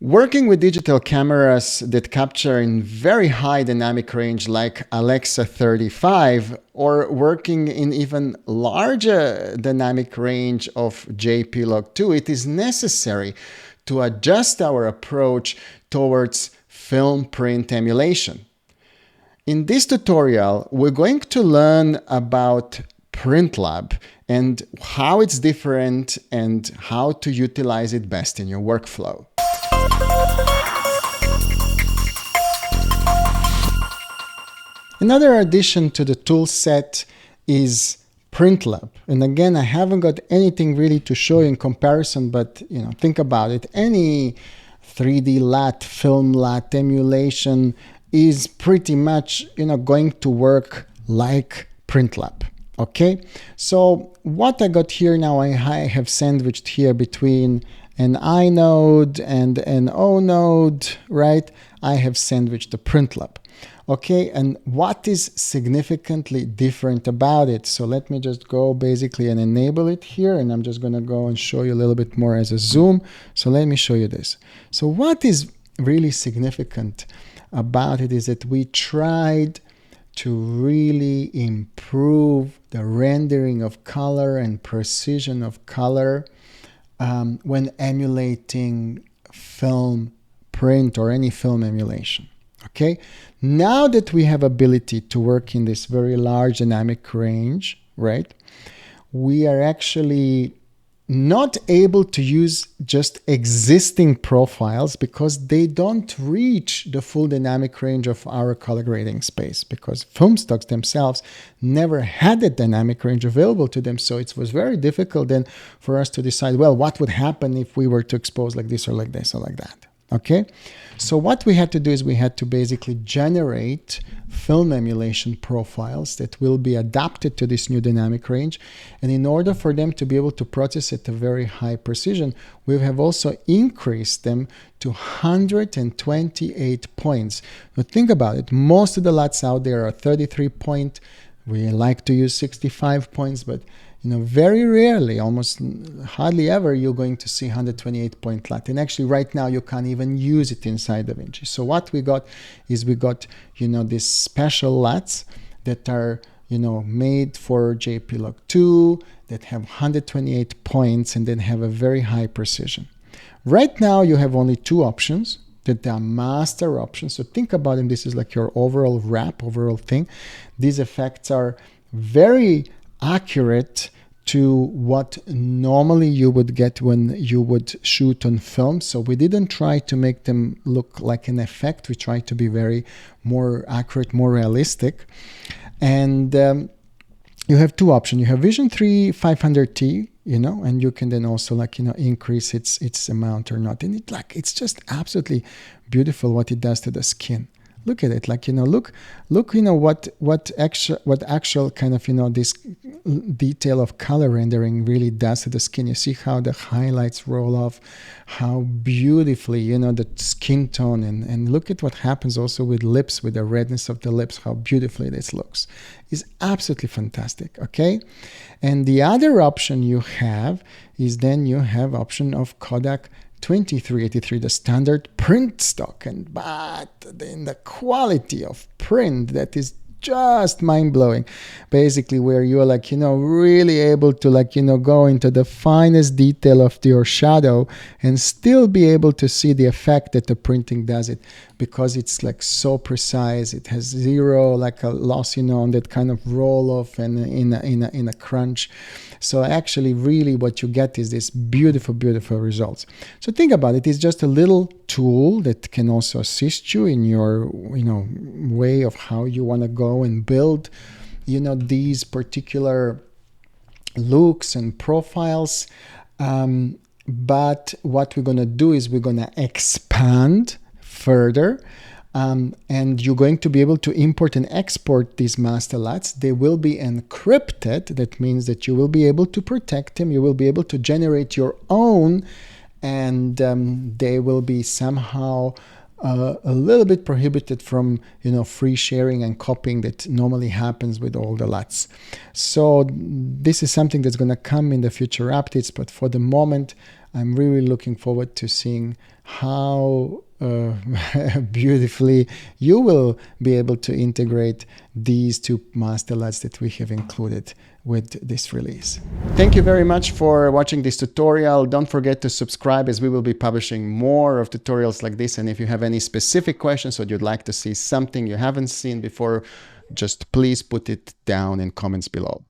Working with digital cameras that capture in very high dynamic range like Alexa 35, or working in even larger dynamic range of JPlog2, it is necessary to adjust our approach towards film print emulation. In this tutorial, we're going to learn about Printlab and how it's different and how to utilize it best in your workflow. Another addition to the tool set is Printlab. And again, I haven't got anything really to show you in comparison, but think about it. Any 3D LUT, film LUT emulation is pretty much going to work like Printlab. Okay, so what I got here now, I have sandwiched here between an I node and an O node, right? I have sandwiched the Printlab. Okay, and what is significantly different about it? So let me just go basically and enable it here, and I'm just gonna go and show you a little bit more as a zoom. So let me show you this. So what is really significant about it is that we tried to really improve the rendering of color and precision of color when emulating film print or any film emulation. Okay, now that we have ability to work in this very large dynamic range, right, we are actually not able to use just existing profiles because they don't reach the full dynamic range of our color grading space, because film stocks themselves never had that dynamic range available to them. So it was very difficult then for us to decide, well, what would happen if we were to expose like this or like this or like that. Okay, so what we had to do is we had to basically generate film emulation profiles that will be adapted to this new dynamic range. And in order for them to be able to process at a very high precision, we have also increased them to 128 points. Now think about it. Most of the LUTs out there are 33 point. We like to use 65 points, but very rarely, almost hardly ever, you're going to see 128 point LUT. And actually right now you can't even use it inside Davinci. So what we got is these special LUTs that are, made for JPlog2 that have 128 points and then have a very high precision. Right now you have only two options that are master options. So think about them. This is like your overall wrap, overall thing. These effects are very accurate to what normally you would get when you would shoot on film. So we didn't try to make them look like an effect. We tried to be more accurate, more realistic. And you have two options. You have Vision 3 500T, and you can then also increase its amount or not. And it's just absolutely beautiful what it does to the skin. Look at it, look, what actual kind of, this detail of color rendering really does to the skin. You see how the highlights roll off, how beautifully, the skin tone, and look at what happens also with lips, with the redness of the lips, how beautifully this looks. Is absolutely fantastic, okay? And the other option you have is then you have option of Kodak 2383, the standard print stock, but then the quality of print that is just mind-blowing, basically, where you're really able to go into the finest detail of your shadow and still be able to see the effect that the printing does it, because it's so precise. It has zero a loss on that kind of roll off and in a crunch. So actually really what you get is this beautiful results. So think about it. It's just a little tool that can also assist you in your way of how you want to go and build these particular looks and profiles. But what we're going to do is we're going to expand further. And you're going to be able to import and export these master LUTs. They will be encrypted. That means that you will be able to protect them. You will be able to generate your own, and they will be somehow a little bit prohibited from free sharing and copying that normally happens with all the LUTs. So this is something that's going to come in the future updates, but for the moment I'm really looking forward to seeing how beautifully you will be able to integrate these two master LUTs that we have included with this release. Thank you very much for watching this tutorial. Don't forget to subscribe, as we will be publishing more of tutorials like this. And if you have any specific questions or you'd like to see something you haven't seen before, just please put it down in comments below.